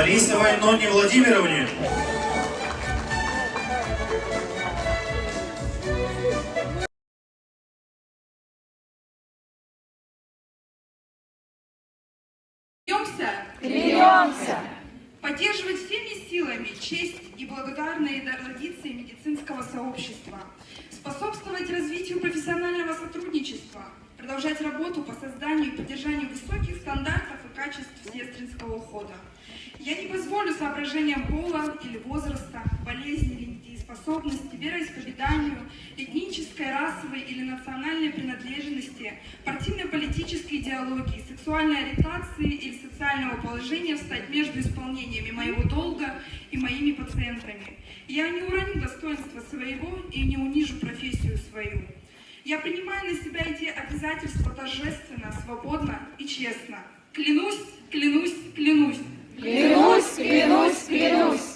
Борисовой Ноне Владимировне. Клянемся поддерживать всеми силами честь и благодарные традиции медицинского сообщества, способствовать развитию профессионального сотрудничества, продолжать работу по созданию и поддержанию высоких стандартов и качеств сестринского ухода. Я не позволю соображениям пола или возраста, болезни или недееспособности, вероисповеданию, этнической, расовой или национальной принадлежности, партийно-политической идеологии, сексуальной ориентации или социального положения встать между исполнениями моего долга и моими пациентами. Я не уроню достоинства своего и не унижу профессию свою. Я принимаю на себя эти обязательства торжественно, свободно и честно. Клянусь, клянусь, клянусь. Клянусь, клянусь, клянусь.